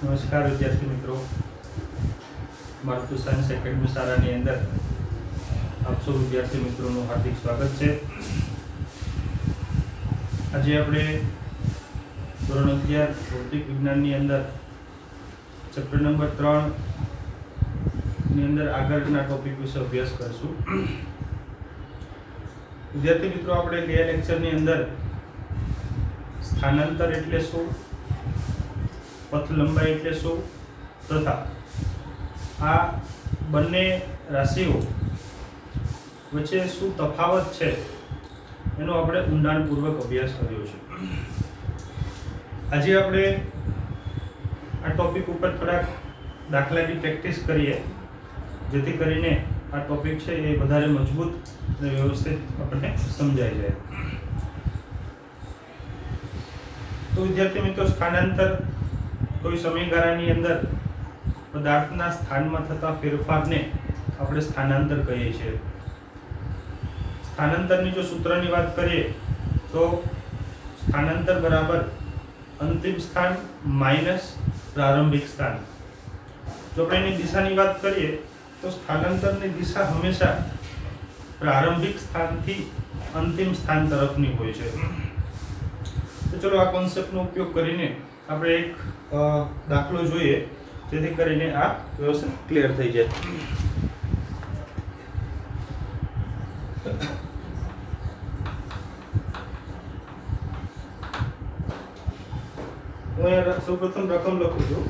નમસ્કાર વિદ્યાર્થી મિત્રો, મારુતિ સાયન્સ એકેડમી શાળાની અંદર આપ સૌ વિદ્યાર્થી મિત્રોનું હાર્દિક સ્વાગત છે. આજે આપણે ધોરણ 11 ભૌતિક વિજ્ઞાનની અંદર ચેપ્ટર નંબર 3 ની અંદર આગળના ટોપિક વિશે અભ્યાસ કરીશું. વિદ્યાર્થી મિત્રો, આપણે ગયા લેક્ચરની અંદર સ્થાનાંતર એટલે શું, પથ લંબાઈ એટલે શું તથા આ બંને રાશિઓ વચ્ચે શું તફાવત છે એનો આપણે ઊંડાણપૂર્વક અભ્યાસ કર્યો છે. આજે આપણે આ ટોપિક ઉપર થોડાક દાખલાની પ્રેક્ટિસ કરીએ, જેથી કરીને આ ટોપિક છે એ વધારે મજબૂત અને વ્યવસ્થિત આપણને સમજાઈ જાય. તો વિદ્યાર્થી મિત્રો, સ્થાનાંતર કોઈ સમયગાળાની અંદર પદાર્થના સ્થાનમાં થતા ફેરફારને આપણે સ્થાનાંતર કહીએ છીએ. સ્થાનાંતરની જો સૂત્રની વાત કરીએ તો સ્થાનાંતર બરાબર અંતિમ સ્થાન માઇનસ પ્રારંભિક સ્થાન. જો આપણે એની દિશાની વાત કરીએ તો સ્થાનાંતરની દિશા હંમેશા પ્રારંભિક સ્થાનથી અંતિમ સ્થાન તરફની હોય છે. તો ચલો આ કોન્સેપ્ટનો ઉપયોગ કરીને આપણે એક દાખલો જોઈએ, જેથી કરીને આ વ્યવસ્થિત ક્લિયર થઈ જાય. હું અહીંયા સૌપ્રથમ રકમ લખું છું.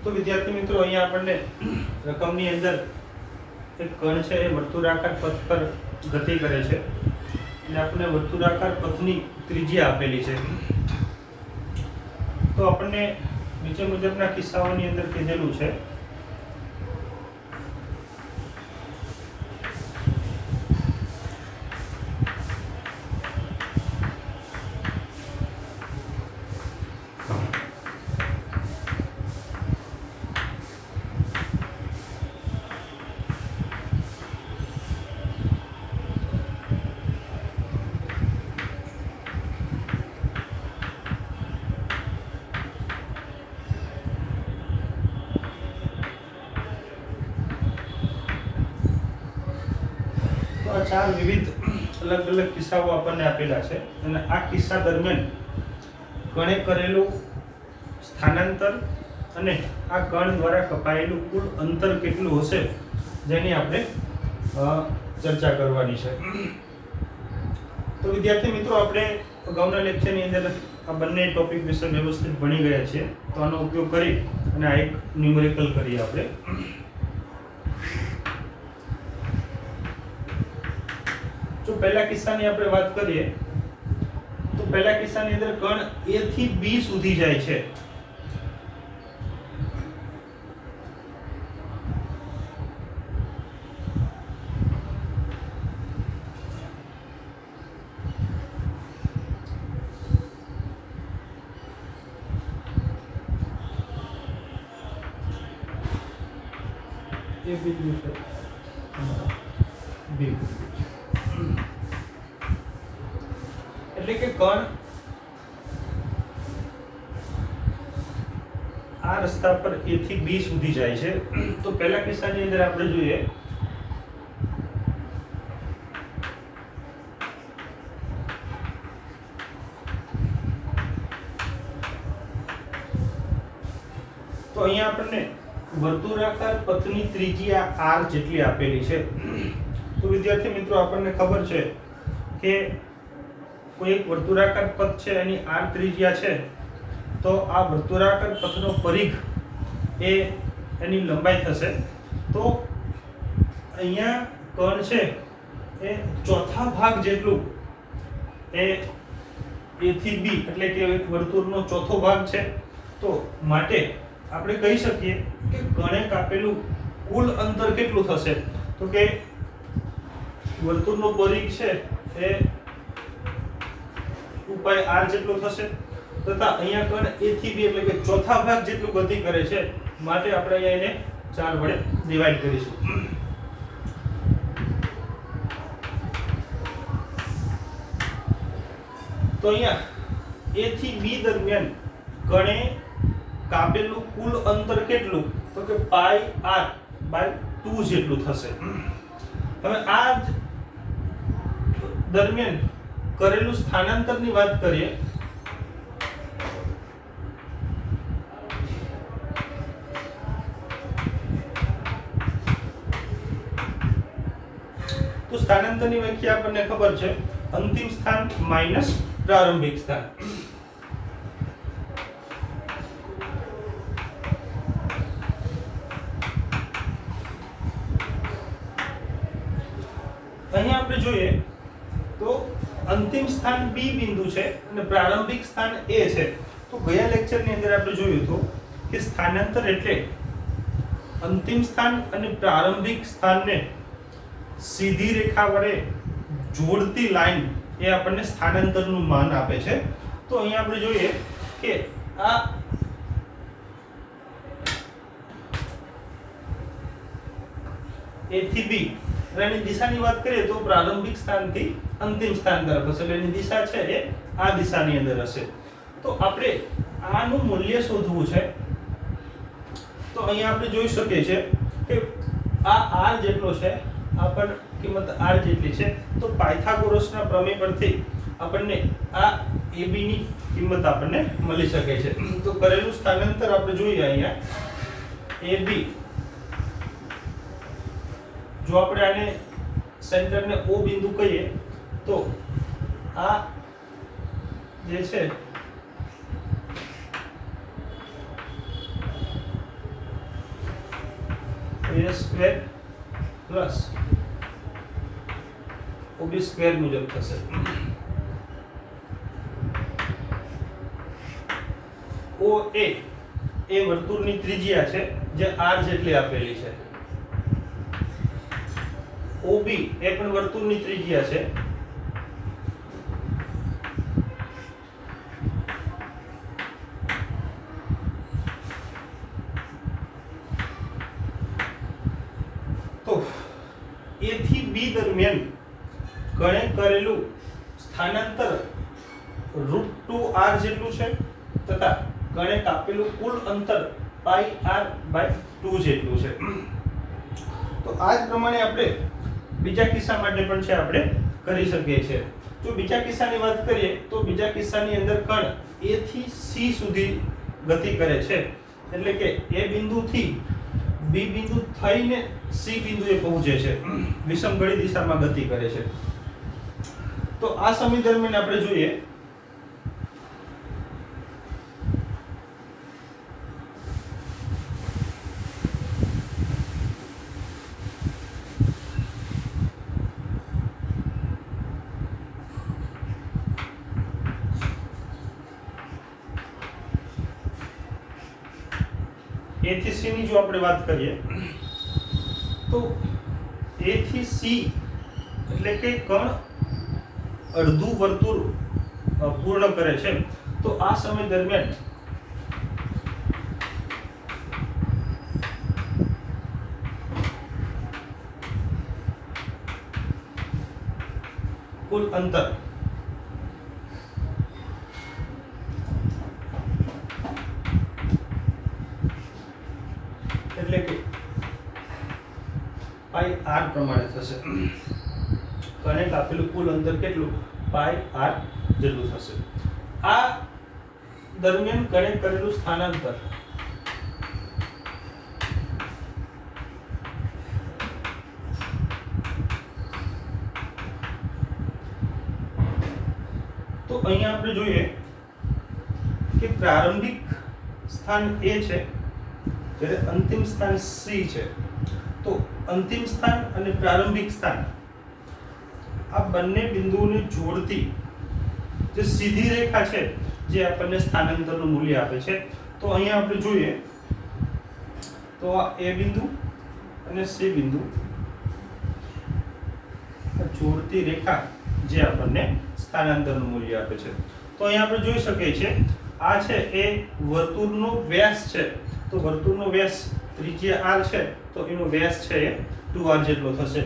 તો વિદ્યાર્થી મિત્રો, અહીંયા આપણને રકમની અંદર એક કણ છે એ વર્તુળાકાર પથ પર ગતિ કરે છે અને આપણને વર્તુળાકાર પથની ત્રિજ્યા આપેલી છે. તો આપણને નીચે મુજબના કિસ્સાઓની અંદર કીધેલું છે આવા 4 વિવિધ અલગ અલગ કિસ્સાઓ આપણને આપેલા છે અને આ કિસ્સા દરમિયાન કણે કરેલું સ્થાનાંતર અને આ કણ દ્વારા કપાયેલું કુલ અંતર કેટલું હશે જેની આપણે ચર્ચા કરવાની છે. તો વિદ્યાર્થી મિત્રો, આપણે અગાઉના લેક્ચરની અંદર આ બંને ટોપિક વિશે વ્યવસ્થિત ભણી ગયા છીએ. તો આનો ઉપયોગ કરી અને આ એક ન્યુમેરિકલ કરીએ આપણે. જો પહેલા કિસ્સાની આપણે વાત કરીએ તો પહેલા કિસ્સાની અંદર કણ A થી B સુધી જાય છે. એ બિંદુ છે B. એટલે કે કણ આ રસ્તા પર A થી B સુધી જાય છે. તો પહેલા કિસ્સાની અંદર આપણે જોઈએ તો અહીંયા આપણને વર્તુળાકાર પથની ત્રિજ્યા r જેટલી આપેલી છે. તો વિદ્યાર્થી મિત્રો, આપણને ખબર છે કે કોઈ એક વર્તુળાકાર પથ છે એની r ત્રિજ્યા છે તો આ વર્તુળાકાર પથનો પરિઘ એ એની લંબાઈ થશે. તો અહીંયા કણ છે એ ચોથા ભાગ જેટલું એ A થી B એટલે કે એક વર્તુળનો ચોથો ભાગ છે. તો માટે આપણે કહી શકીએ કે કણે કાપેલું કુલ અંતર કેટલું થશે? તો કે વર્તુળનો પરિઘ છે એ 2πr જેટલો થશે તથા અહીંયા કણ A થી B એટલે કે ચોથા ભાગ જેટલું ગતિ કરે છે. માટે આપણે અહીંયા એને 4 વડે ડિવાઈડ કરીશું. તો અહીંયા A થી B દરમિયાન કણે કાપેલું કુલ અંતર કેટલું? તો કે πr/2 જેટલું થશે. હવે આ દરમિયાન કરેલું સ્થાનાંતરની વાત કરીએ તો સ્થાનાંતરની વ્યાખ્યા આપણને ખબર છે, અંતિમ સ્થાન માઈનસ પ્રારંભિક સ્થાન. અહીંયા આપણે જોઈએ તો અંતિમ સ્થાન B બિંદુ છે અને પ્રારંભિક સ્થાન A છે. તો ગયા લેક્ચરની અંદર આપણે જોયું હતું કે સ્થાનાંતર એટલે અંતિમ સ્થાન અને પ્રારંભિક સ્થાનને સીધી રેખા વડે જોડતી લાઈન એ આપણને સ્થાનાંતરનું માન આપે છે. તો અહીંયા આપણે જોઈએ કે આ A થી B એની દિશાની વાત કરીએ તો પ્રારંભિક સ્થાનથી અંતિમ સ્થાન તરફ હશે. એટલે એની દિશા છે એ આ દિશાની અંદર હશે. તો આપણે આનું મૂલ્ય શોધવું છે. તો અહીંયા આપણે જોઈ શકીએ છીએ કે આ r જેટલો છે, આ પર કિંમત r જેટલી છે. તો પાયથાગોરસના પ્રમેય પરથી આપણને આ AB ની કિંમત આપણને મળી શકે છે. તો કરેલું સ્થાનાંતર આપણે જોઈએ અહીંયા AB, જો આપણે આને સેન્ટરને O બિંદુ કહીએ તો આ જે છે a² પ્લસ OB² મુજબ થશે. OA એ વર્તુળની ત્રિજ્યા છે જે r જેટલી આપેલી છે. OB એ પણ વર્તુળની ત્રિજ્યા છે. તો A થી B દરમિયાન કણે કરેલું સ્થાનાંતર √2r જેટલું છે તથા કણે કાપેલું કુલ અંતર πr/2 જેટલું છે. તો આ જ પ્રમાણે આપણે બીજા કિસ્સા માટે પણ છે આપણે કરી શકીએ છીએ. જો બીજા કિસ્સાની વાત કરીએ તો બીજા કિસ્સાની અંદર કણ A થી C સુધી ગતિ કરે છે, એટલે કે A બિંદુથી B બિંદુ થઈને C બિંદુએ પહોંચે છે, વિષમઘડી દિશામાં ગતિ કરે છે. તો આ સમય દરમિયાન આપણે જોઈએ A થી C ની જો આપણે વાત કરીએ તો A થી C એટલે કે કણ અડધું વર્તુળ પૂર્ણ કરે છે. તો આ સમય દરમિયાન કુલ અંતર એટલે કે પાઈ r પ્રમાણે થશે. કણે કાપેલું કુલ અંતર કેટલું? પાઈ r જેટલું થશે. આ દરમિયાન કણે કરેલું સ્થાનાંતર તો અહીંયા આપણે જોઈએ કે પ્રારંભિક સ્થાન A છે જ્યારે અંતિમ સ્થાન C છે. તો અંતિમ સ્થાન અને પ્રારંભિક સ્થાન આ બંને બિંદુઓને જોડતી જે સીધી રેખા છે જે આપણને સ્થાનાંતરનું મૂલ્ય આપે છે. તો અહીંયા આપણે જોઈએ તો આ A બિંદુ અને C બિંદુ જોડતી રેખા જે આપણને સ્થાનાંતરનું મૂલ્ય આપે છે. તો અહીંયા આપણે જોઈ શકીએ છીએ આ છે એ વર્તુળનો વ્યાસ છે. તો વર્તુળનો વ્યાસ ત્રિજ્યા r છે તો એનો વ્યાસ છે એ 2r જેટલો થશે,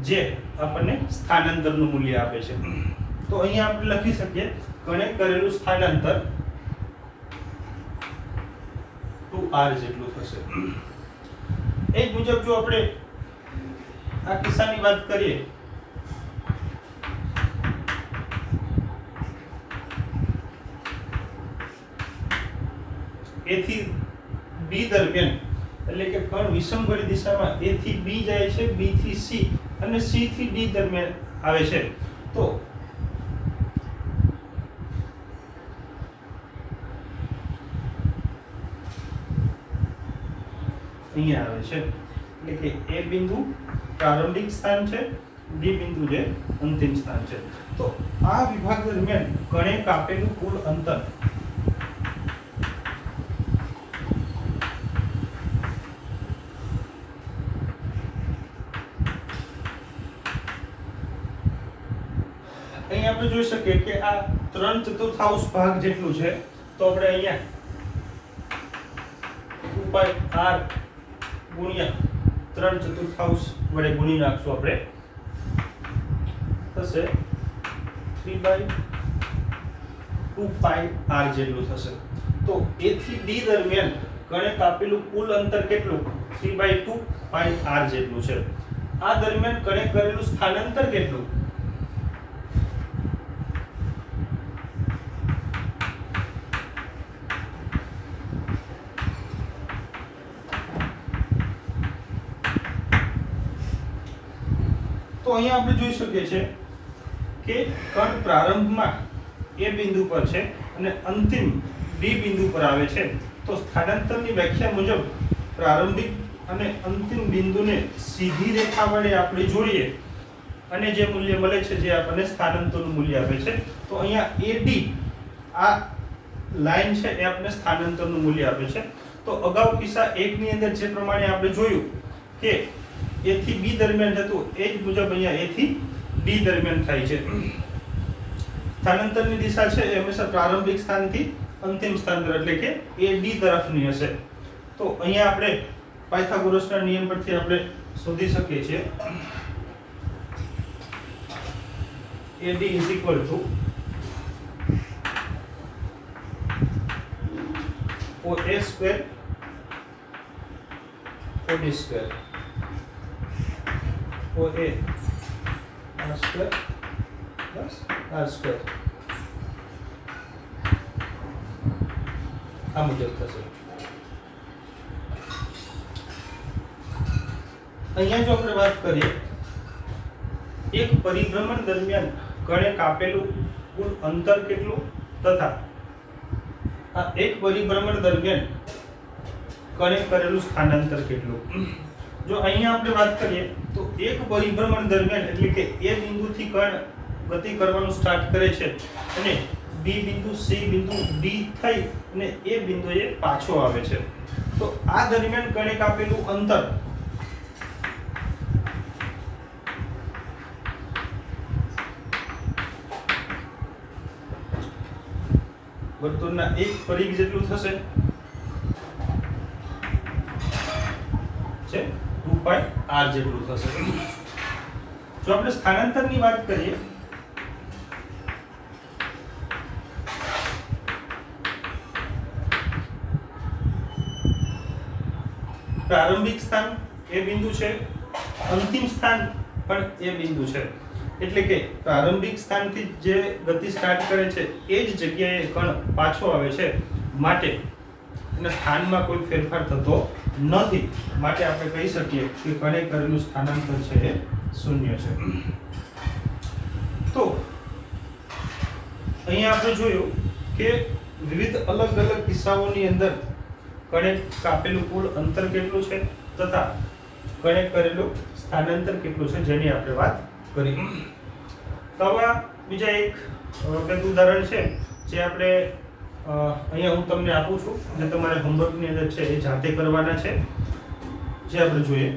જે આપણને સ્થાનાંતરનું મૂલ્ય આપે છે. તો અહીંયા આપણે લખી શકીએ કણે કરેલું સ્થાનાંતર 2r જેટલું થશે. એ મુજબ જો આપણે આ કિસ્સાની વાત કરીએ A થી B દરમિયાન એટલે કે કણ વિષમઘડી દિશામાં A થી B જાય છે, B થી C અને C થી D દરમિયાન આવે છે. તો અહીંયા આવે છે એટલે કે A બિંદુ પ્રારંભિક સ્થાન છે, D બિંદુ જે અંતિમ સ્થાન છે. તો આ વિભાગ દરમિયાન કણે કાપેલું કુલ અંતર અહીંયા આપણે જોઈ શકીએ કે આ 3/4 ભાગ જેટલું છે. તો આપણે અહીંયા 2πr ગુણ્યા 3/4 વડે ગુણી નાખશું આપણે, થશે 3/2πr જેટલું થશે. તો A થી D દરમિયાન કણે કાપેલું કુલ અંતર કેટલું? 3/2πr જેટલું છે. આ દરમિયાન કણે કરેલું સ્થાનાંતર કેટલું? તો અહીંયા આપણે જોઈ શકીએ છીએ કે કણ પ્રારંભમાં A બિંદુ પર છે અને અંતિમ D બિંદુ પર આવે છે. તો સ્થાનાંતરની વ્યાખ્યા મુજબ પ્રારંભિક અને અંતિમ બિંદુને સીધી રેખા વડે આપણે જોડીએ અને જે મૂલ્ય મળે છે જે આપણને સ્થાનાંતરનું મૂલ્ય આપે છે. તો અહીંયા AD આ લાઈન છે એ આપણને સ્થાનાંતરનું મૂલ્ય આપે છે. તો અગાઉ કિસ્સા 1 ની અંદર જે પ્રમાણે આપણે જોયું કે A થી B દરમિયાન જતું, એ જ મુજબ અહીંયા A થી D દરમિયાન થાય છે. સ્થાનાંતરની દિશા છે એ હંમેશા પ્રારંભિક સ્થાનથી અંતિમ સ્થાન તરફ એટલે કે AD તરફની હશે. તો અહીંયા આપણે પાયથાગોરસના નિયમ પરથી આપણે શોધી શકીએ છીએ AD is equal to OA square OD square. OA r square plus r square આ મુજબ થશે. અહીંયા જો આપણે વાત કરીએ એક પરિભ્રમણ દરમિયાન કણે કાપેલું કુલ અંતર કેટલું તથા આ એક પરિભ્રમણ દરમિયાન કણે કરેલું સ્થાનાંતર કેટલું. જો અહીંયા આપણે વાત કરીએ તો એક પરિભ્રમણ દરમિયાન એટલે કે એ બિંદુથી કણ ગતિ કરવાનું સ્ટાર્ટ કરે છે અને બી બિંદુ સી બિંદુ ડી થઈ અને એ બિંદુએ પાછો આવે છે, તો આ દરમિયાન કણે કાપેલું અંતર વર્તુળના એક પરિઘ જેટલું થશે છે 2πr જેટલું થશે. જો આપણે સ્થાનાંતરની વાત કરીએ પ્રારંભિક સ્થાન એ બિંદુ છે, અંતિમ સ્થાન પણ એ બિંદુ છે, એટલે કે પ્રારંભિક સ્થાનથી જે ગતિ સ્ટાર્ટ કરે છે એ જ જગ્યાએ કણ પાછો આવે છે, માટે એના સ્થાનમાં કોઈ ફેરફાર થતો નથી, માટે આપણે કહી શકીએ કે કણે કરેલું સ્થાનાંતર છે એ શૂન્ય છે. તો અહીંયા આપણે જોયું કે વિવિધ અલગ અલગ કિસ્સાઓની અંદર કણે કાપેલું કુલ અંતર કેટલું છે તથા કણે કરેલું સ્થાનાંતર કેટલું છે જેની આપણે વાત કરી. તો હવે બીજા એક ઉદાહરણ છે જે આપણે અહીંયા હું તમને આપું છું અને તમારે હોમવર્કની અંદર છે એ જાતે કરવાના છે, જે આપણે જોઈએ.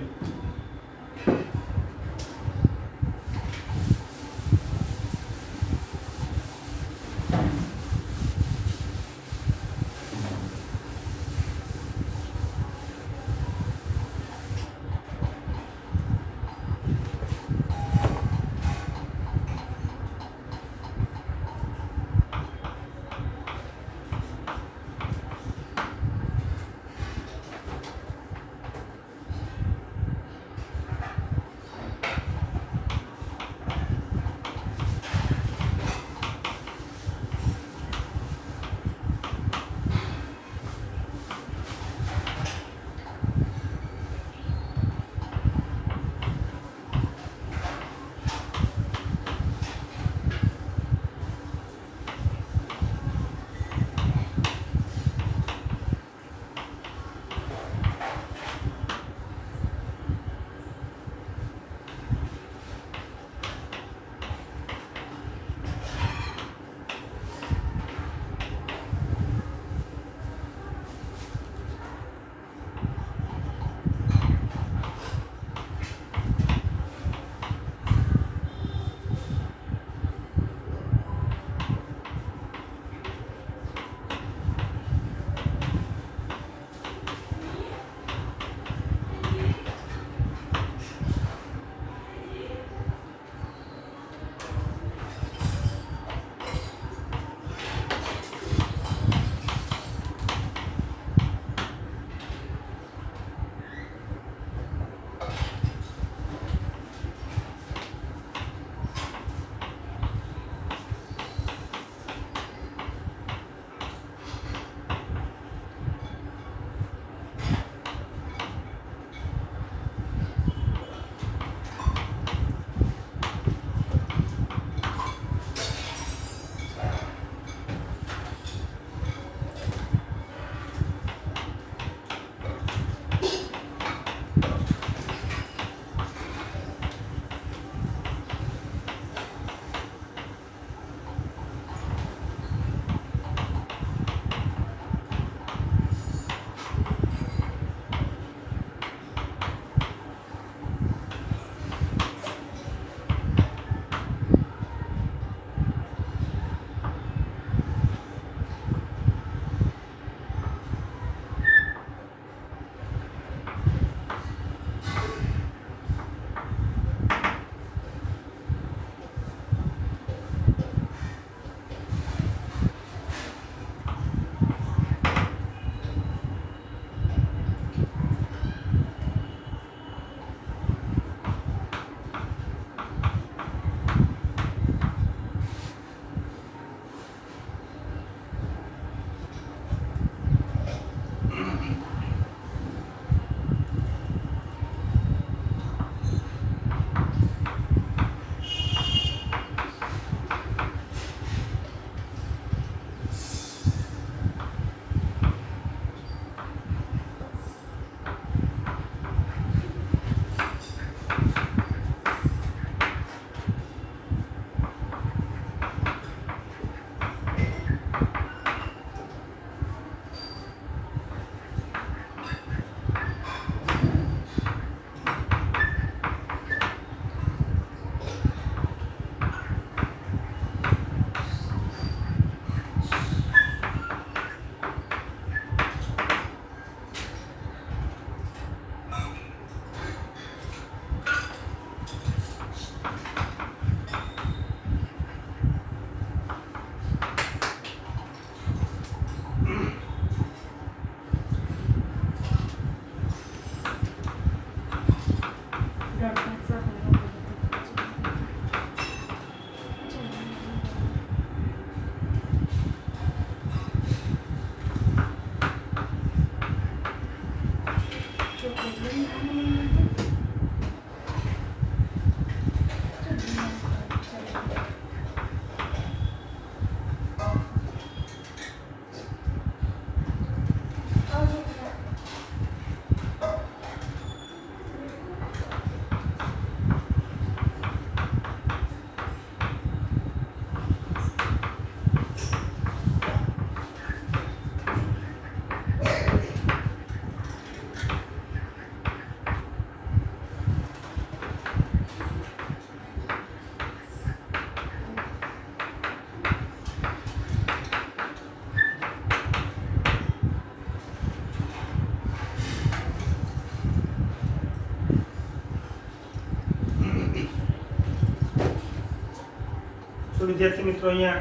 તો વિદ્યાર્થી મિત્રો અહીંયા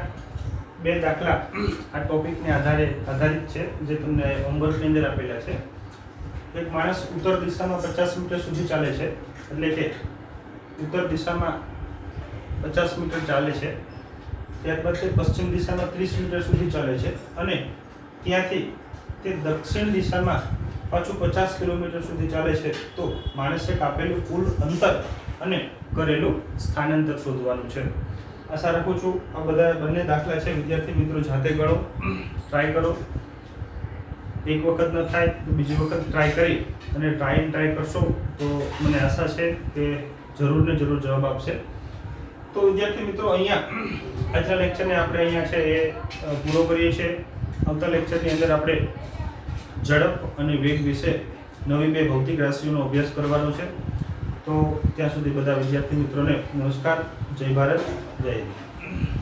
બે દાખલા આ ટોપિકને આધારિત છે જે તમને હોમવર્કની અંદર આપેલા છે. એક માણસ ઉત્તર દિશામાં 50 મીટર સુધી ચાલે છે, એટલે કે ઉત્તર દિશામાં 50 મીટર ચાલે છે, ત્યારબાદ તે પશ્ચિમ દિશામાં 30 મીટર સુધી ચાલે છે અને ત્યાંથી તે દક્ષિણ દિશામાં પાછું 50 કિલોમીટર સુધી ચાલે છે. તો માણસે કાપેલું કુલ અંતર અને કરેલું સ્થાનાંતર શોધવાનું છે. આશા રાખું છું આ બધા બંને દાખલા છે વિદ્યાર્થી મિત્રો જાતે ગણો, ટ્રાય કરો. એક વખત ન થાય તો બીજી વખત ટ્રાય કરી અને ટ્રાય કરશો તો મને આશા છે કે જરૂર ને જરૂર જવાબ આપશે. તો વિદ્યાર્થી મિત્રો અહીંયા આજના લેક્ચરને આપણે અહીંયા છે એ પૂરો કરીએ છીએ. આવતા લેક્ચરની અંદર આપણે ઝડપ અને વેગ વિશે નવી બે ભૌતિક રાશિઓનો અભ્યાસ કરવાનો છે. તો ત્યાં સુધી બધા વિદ્યાર્થી મિત્રોને નમસ્કાર, જય ભારત, જય હિન્દ.